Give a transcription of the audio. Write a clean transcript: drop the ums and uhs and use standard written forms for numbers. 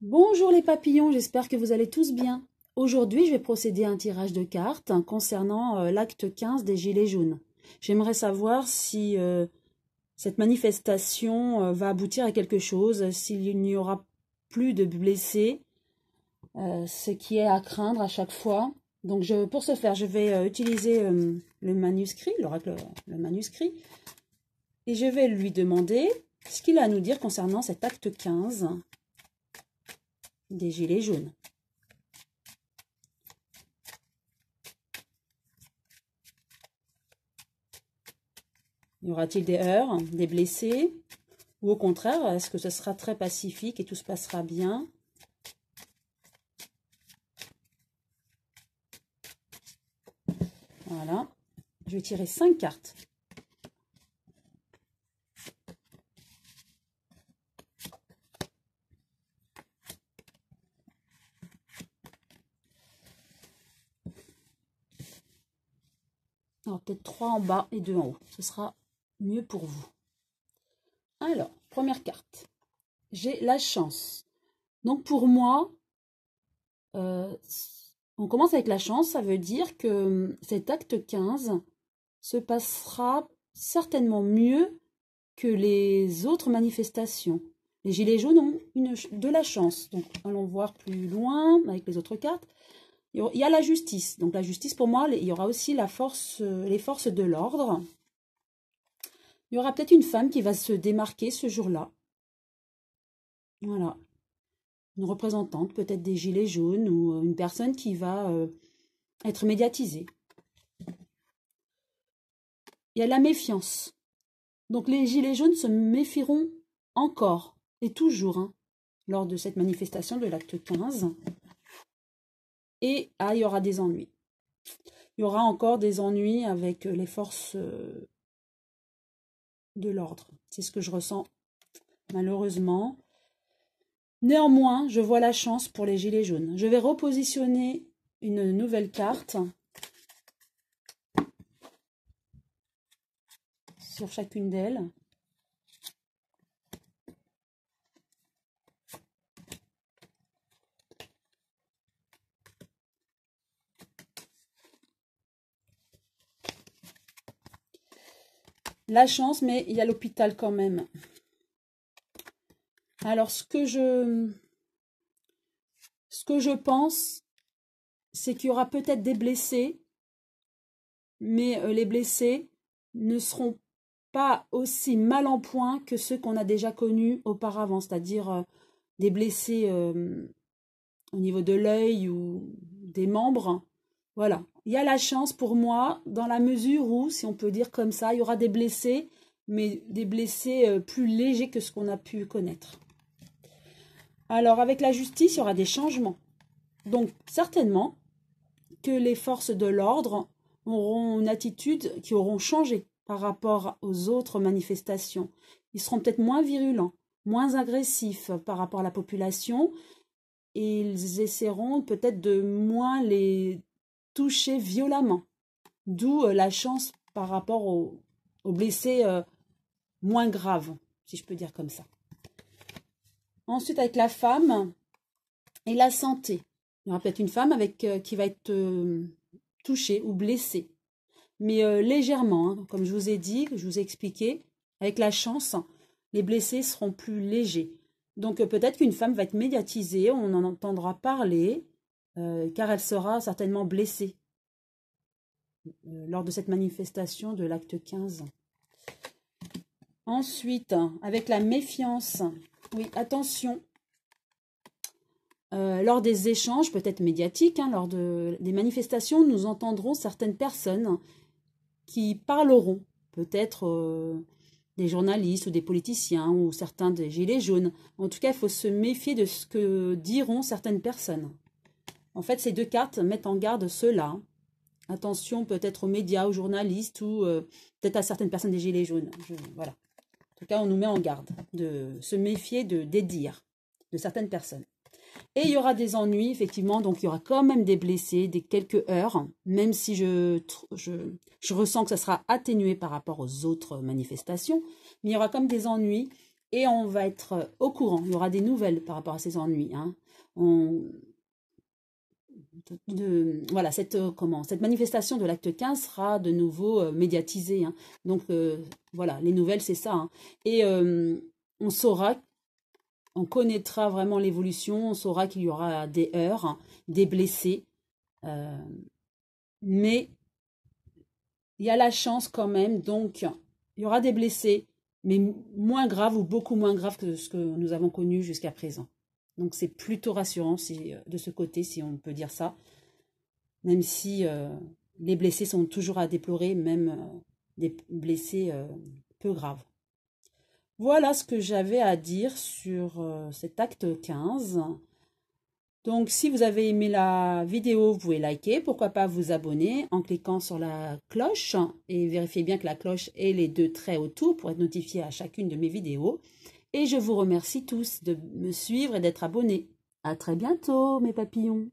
Bonjour les papillons, j'espère que vous allez tous bien. Aujourd'hui, je vais procéder à un tirage de cartes concernant l'acte 15 des Gilets jaunes. J'aimerais savoir si cette manifestation va aboutir à quelque chose, s'il n'y aura plus de blessés, ce qui est à craindre à chaque fois. Donc pour ce faire, je vais utiliser le manuscrit, l'oracle, le manuscrit, et je vais lui demander ce qu'il a à nous dire concernant cet acte 15 des Gilets jaunes. Y aura-t-il des heurts, des blessés? Ou au contraire, est-ce que ce sera très pacifique et tout se passera bien? Voilà. Je vais tirer 5 cartes. Alors, peut-être 3 en bas et 2 en haut. Ce sera mieux pour vous. Alors, première carte. J'ai la chance. Donc, pour moi, on commence avec la chance. Ça veut dire que cet acte 15 se passera certainement mieux que les autres manifestations. Les Gilets jaunes ont de la chance. Donc, allons voir plus loin avec les autres cartes. Il y a la justice. Donc, la justice, pour moi, il y aura aussi les forces de l'ordre. Il y aura peut-être une femme qui va se démarquer ce jour-là. Voilà. Une représentante, peut-être des Gilets jaunes ou une personne qui va être médiatisée. Il y a la méfiance. Donc, les Gilets jaunes se méfieront encore et toujours lors de cette manifestation de l'acte 15. Et il y aura des ennuis. Il y aura encore des ennuis avec les forces de l'ordre. C'est ce que je ressens, malheureusement. Néanmoins, je vois la chance pour les Gilets jaunes. Je vais repositionner une nouvelle carte sur chacune d'elles. La chance, mais il y a l'hôpital quand même. Alors, ce que je pense, c'est qu'il y aura peut-être des blessés, mais les blessés ne seront pas aussi mal en point que ceux qu'on a déjà connus auparavant, c'est-à-dire des blessés au niveau de l'œil ou des membres. Voilà. Il y a la chance pour moi, dans la mesure où, si on peut dire comme ça, il y aura des blessés, mais des blessés plus légers que ce qu'on a pu connaître. Alors, avec la justice, il y aura des changements. Donc, certainement que les forces de l'ordre auront une attitude qui auront changé par rapport aux autres manifestations. Ils seront peut-être moins virulents, moins agressifs par rapport à la population, et ils essaieront peut-être de moins les toucher violemment. D'où la chance par rapport aux blessés moins graves, si je peux dire comme ça. Ensuite, avec la femme et la santé. Il y aura peut-être une femme qui va être touchée ou blessée. Mais légèrement, comme je vous ai dit, je vous ai expliqué, avec la chance, les blessés seront plus légers. Donc peut-être qu'une femme va être médiatisée, on en entendra parler, car elle sera certainement blessée lors de cette manifestation de l'acte 15. Ensuite, avec la méfiance, oui, attention, lors des échanges, peut-être médiatiques, lors des manifestations, nous entendrons certaines personnes qui parleront, peut-être des journalistes ou des politiciens ou certains des gilets jaunes. En tout cas, il faut se méfier de ce que diront certaines personnes. En fait, ces deux cartes mettent en garde ceux-là. Attention peut-être aux médias, aux journalistes ou peut-être à certaines personnes des gilets jaunes. Voilà. En tout cas, on nous met en garde de se méfier des dires de certaines personnes. Et il y aura des ennuis, effectivement, donc il y aura quand même des blessés, quelques heurts, même si je ressens que ça sera atténué par rapport aux autres manifestations, mais il y aura comme des ennuis et on va être au courant. Il y aura des nouvelles par rapport à ces ennuis. Hein. Voilà, cette manifestation de l'acte 15 sera de nouveau médiatisée. Hein. Donc, voilà, les nouvelles, c'est ça. Hein. Et on saura, on connaîtra vraiment l'évolution, on saura qu'il y aura des heurts, hein, des blessés. Mais il y a la chance quand même, donc il y aura des blessés, mais moins graves ou beaucoup moins graves que ce que nous avons connu jusqu'à présent. Donc c'est plutôt rassurant de ce côté, si on peut dire ça, même si les blessés sont toujours à déplorer, même des blessés peu graves. Voilà ce que j'avais à dire sur cet acte 15. Donc, si vous avez aimé la vidéo, vous pouvez liker, pourquoi pas vous abonner en cliquant sur la cloche et vérifiez bien que la cloche ait les 2 traits autour pour être notifié à chacune de mes vidéos. Et je vous remercie tous de me suivre et d'être abonnés. À très bientôt, mes papillons.